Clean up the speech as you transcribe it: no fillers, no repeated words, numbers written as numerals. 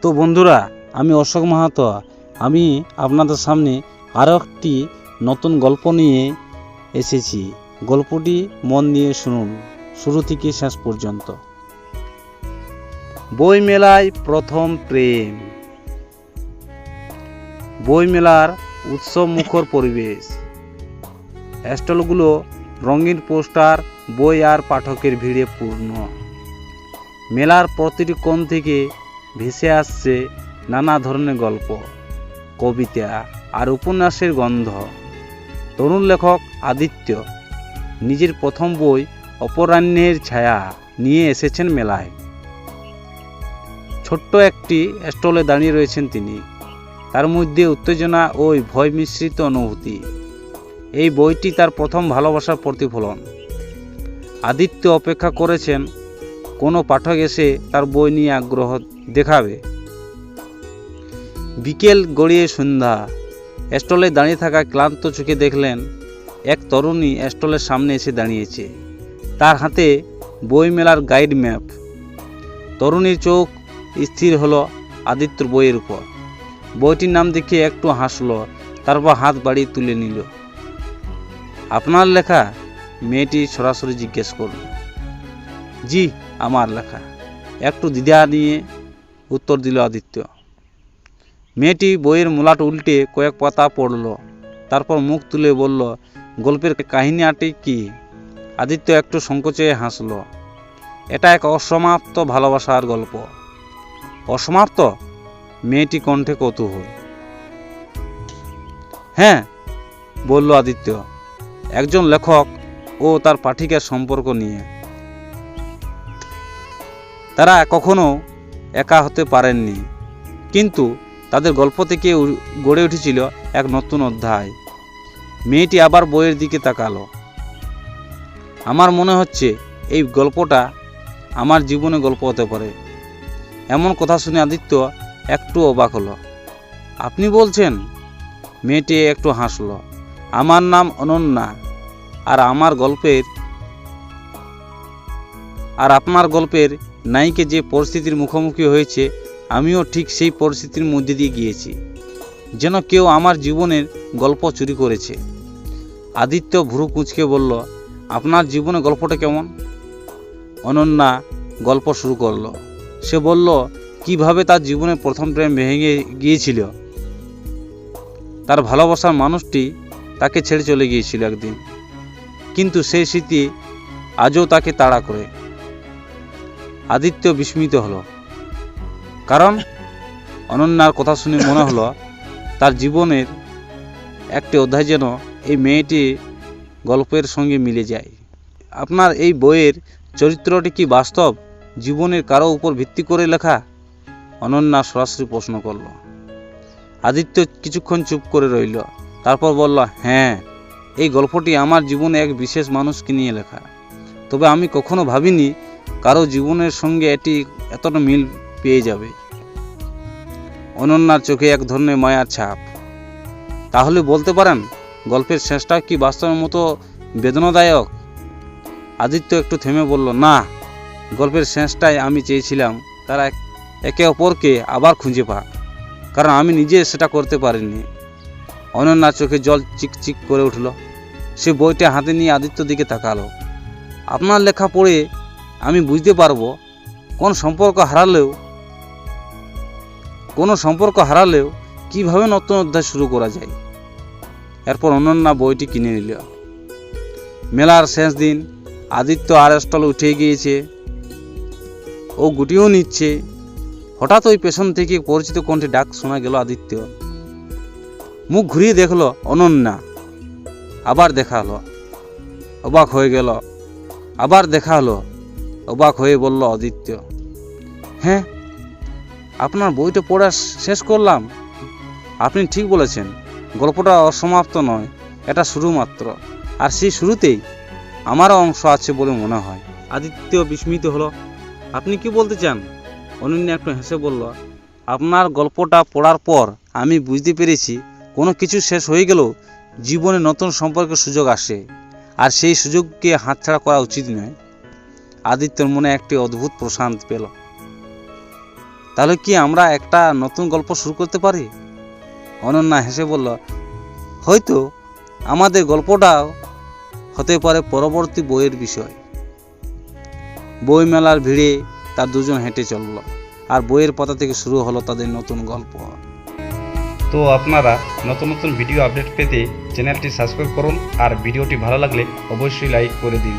তো বন্ধুরা, আমি অশোক মাহাতো। আমি আপনাদের সামনে আরও একটি নতুন গল্প নিয়ে এসেছি। গল্পটি মন দিয়ে শুনুন, শুরু থেকে শেষ পর্যন্ত। বইমেলায় প্রথম প্রেম। বইমেলার উৎসব মুখর পরিবেশ। স্টলগুলো রঙিন পোস্টার, বই আর পাঠকের ভিড়ে পূর্ণ। মেলার প্রতিটি কোণ থেকে ভেসে আসছে নানা ধরনের গল্প, কবিতা আর উপন্যাসের গন্ধ। তরুণ লেখক আদিত্য নিজের প্রথম বই অপরাহ্নের ছায়া নিয়ে এসেছেন মেলায়। ছোট্ট একটি স্টলে দাঁড়িয়ে রয়েছেন তিনি, তার মধ্যে উত্তেজনা ও ভয় মিশ্রিত অনুভূতি। এই বইটি তার প্রথম ভালোবাসার প্রতিফলন। আদিত্য অপেক্ষা করেছেন কোনো পাঠক এসে তার বই নিয়ে আগ্রহ দেখাবে। বিকেল গড়িয়ে সন্ধ্যা। স্টলে দাঁড়িয়ে থাকা ক্লান্ত চোখে দেখলেন এক তরুণী স্টলের সামনে এসে দাঁড়িয়েছে, তার হাতে বই মেলার গাইড ম্যাপ। তরুণীর চোখ স্থির হলো আদিত্যর বইয়ের উপর। বইটির নাম দেখে একটু হাসলো, তারপর হাত বাড়িয়ে তুলে নিল। আপনার লেখা? মেয়েটি সরাসরি জিজ্ঞেস করল। জি, আমার লেখা, একটু দ্বিধা নিয়ে উত্তর দিল আদিত্য। মেয়েটি বইয়ের মোলাট উল্টে কয়েক পাতা পড়ল, তারপর মুখ তুলে বলল, গল্পের কাহিনীটি কি? আদিত্য একটু সংকোচে হাসল। এটা এক অসমাপ্ত ভালোবাসার গল্প। অসমাপ্ত? মেয়েটি কণ্ঠে কৌতূহল। হ্যাঁ, বলল আদিত্য, একজন লেখক ও তার পাঠিকার সম্পর্ক নিয়ে। তারা কখনো একা হতে পারেননি, কিন্তু তাদের গল্প থেকে গড়ে উঠেছিল এক নতুন অধ্যায়। মেয়েটি আবার বইয়ের দিকে তাকালো। আমার মনে হচ্ছে এই গল্পটা আমার জীবনে গল্প হতে পারে। এমন কথা শুনে আদিত্য একটু অবাক হলো। আপনি বলছেন? মেয়েটি একটু হাসল। আমার নাম অনন্যা, আর আপনার গল্পের নায়িকা যে পরিস্থিতির মুখোমুখি হয়েছে, আমিও ঠিক সেই পরিস্থিতির মধ্যে দিয়ে গিয়েছি, যেন কেউ আমার জীবনের গল্প চুরি করেছে। আদিত্য ভ্রু কুঁচকে বলল, আপনার জীবনের গল্পটা কেমন? অনন্যা গল্প শুরু করলো। সে বলল কিভাবে তার জীবনের প্রথম প্রেম ভেঙে গিয়েছিল। তার ভালোবাসার মানুষটি তাকে ছেড়ে চলে গিয়েছিল একদিন, কিন্তু সেই স্মৃতি আজও তাকে তাড়া করে। আদিত্য বিস্মিত হলো, কারণ অনন্যার কথা শুনে মনে হলো তার জীবনের একটি অধ্যায় যেন এই মেয়েটি গল্পের সঙ্গে মিলে যায়। আপনার এই বইয়ের চরিত্রটি কি বাস্তব জীবনের কারো উপর ভিত্তি করে লেখা? অনন্যা সরাসরি প্রশ্ন করল। আদিত্য কিছুক্ষণ চুপ করে রইল, তারপর বলল, হ্যাঁ, এই গল্পটি আমার জীবনে এক বিশেষ মানুষকে নিয়ে লেখা। তবে আমি কখনো ভাবিনি কারো জীবনের সঙ্গে এটি এতটা মিল পেয়ে যাবে। অনন্যার চোখে এক ধরনের মায়ার ছাপ। তাহলে বলতে পারেন গল্পের শেষটা কি বাস্তবের মতো বেদনাদায়ক? আদিত্য একটু থেমে বলল, না, গল্পের শেষটাই আমি চেয়েছিলাম তারা একে অপরকে আবার খুঁজে পাক, কারণ আমি নিজে সেটা করতে পারিনি। অনন্যার চোখে জল চিকচিক করে উঠল। সে বইটা হাতে নিয়ে আদিত্যর দিকে তাকালো। আপনার লেখা পড়ে আমি বুঝতে পারবো কোনো সম্পর্ক হারালেও কিভাবে নতুন অধ্যায় শুরু করা যায়। এরপর অনন্যা বইটি কিনে নিল। মেলার শেষ দিন। আদিত্য আর স্টল উঠে গিয়েছে, ও গুটিও নিচ্ছে। হঠাৎ ওই পেছন থেকে পরিচিত কণ্ঠে ডাক শোনা গেল। আদিত্য মুখ ঘুরিয়ে দেখলো অনন্যা। আবার দেখা হলো, অবাক হয়ে গেল। আবার দেখা হলো, অবাক হয়ে বলল আদিত্য, হ্যাঁ, আপনার বইটা পড়া শেষ করলাম। আপনি ঠিক বলেছেন, গল্পটা অসমাপ্ত নয়, এটা শুরু মাত্র। আর সেই শুরুতেই আমারও অংশ আছে বলে মনে হয়। আদিত্য বিস্মিত হলো। আপনি কি বলতে চান? অনন্যা একটু হেসে বলল, আপনার গল্পটা পড়ার পর আমি বুঝতে পেরেছি কোনো কিছু শেষ হয়ে গেলেও জীবনে নতুন সম্পর্কের সুযোগ আসে, আর সেই সুযোগকে হাতছাড়া করা উচিত নয়। আদিত্যর মনে একটি অদ্ভুত প্রশান্তি পেল। তাহলে কি আমরা একটা নতুন গল্প শুরু করতে পারি? অনন্যা হেসে বলল, হয়তো আমাদের গল্পটাও হতে পারে পরবর্তী বইয়ের বিষয়। বইমেলার ভিড়ে তার দুজন হেঁটে চলল, আর বইয়ের পাতা থেকে শুরু হলো তাদের নতুন গল্প। তো আপনারা নতুন নতুন ভিডিও আপডেট পেতে চ্যানেলটি সাবস্ক্রাইব করুন, আর ভিডিওটি ভালো লাগলে অবশ্যই লাইক করে দিন।